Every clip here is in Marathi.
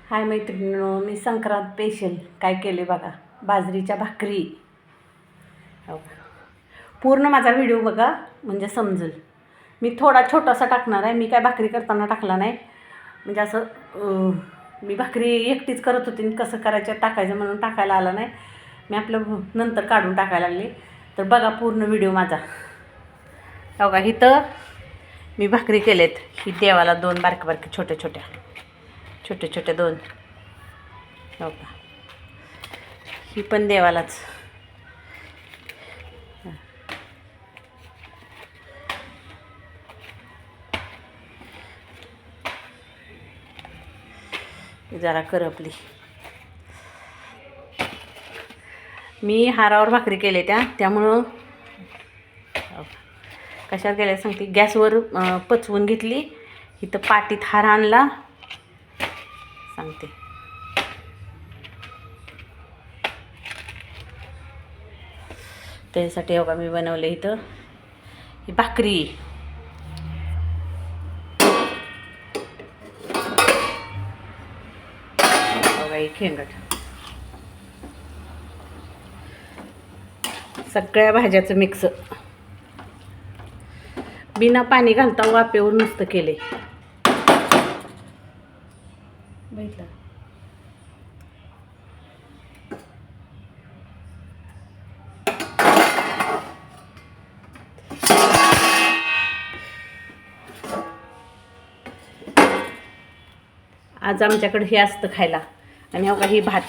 हाय मैत्रिणींनो, मी संक्रांत स्पेशल काय केले बघा. बाजरीच्या भाकरी. हो, पूर्ण माझा व्हिडिओ बघा म्हणजे समजेल. मी थोडा छोटासा टाकणार आहे. मी काय भाकरी करताना टाकला नाही, म्हणजे असं मी भाकरी एकटीच करत होती आणि कसं करायचं टाकायचं म्हणून टाकायला आलं नाही. मी आपलं नंतर काढून टाकायला लागले. तर बघा पूर्ण व्हिडिओ माझा. हो का, इथं मी भाकरी केलेत. ही देवाला 2 बारक्या बारक्या छोटे छोटे 2. हो का, ही पण देवालाच. जरा करपली. मी हारावर भाकरी केले त्यामुळं कशावर केल्या सांगते. गॅसवर पचवून घेतली. इथं पाटीत हार आणला सांगते. त्यासाठी हो का मी बनवले इथं ही भाकरी. बघा ही खेंगट, सगळ्या भाज्याचं मिक्स, बिना पाणी घालता वाफेवर नुसतं केले. बघितलं. आज आमच्याकडे हे असतं खायला. आणि हो का ही भात,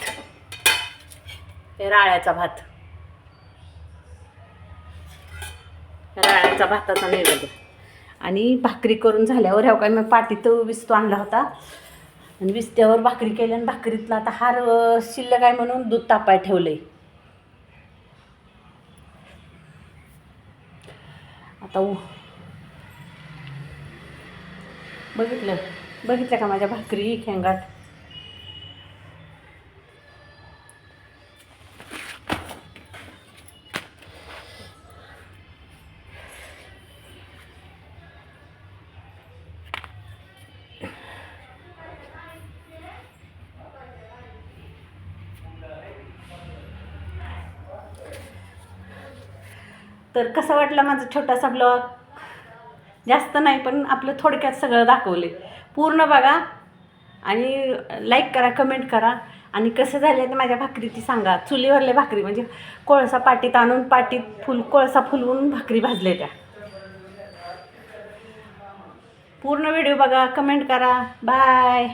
हे राळ्याचा भात, राळ्याचा भाताचा नैवेद्य. आणि भाकरी करून झाल्यावर हो का मी पाटीत विस्तू आणला होता आणि विस्त्यावर भाकरी केली. आणि भाकरीतला आता हार शिल्लक आहे म्हणून दूध तापाय ठेवले. आता बघितलं का माझ्या भाकरी खेंगाट. तर कसा वाटला माझा छोटासा ब्लॉग. जास्त नाही पण आपलं थोडक्यात सगळं दाखवले. पूर्ण बघा आणि लाईक करा, कमेंट करा. आणि कसं झालं तर माझ्या भाकरी ती सांगा. चुलीवरले भाकरी म्हणजे कोळसा पाटीत आणून पाटीत कोळसा फुलवून भाकरी भाजले त्या. पूर्ण व्हिडिओ बघा, कमेंट करा. बाय.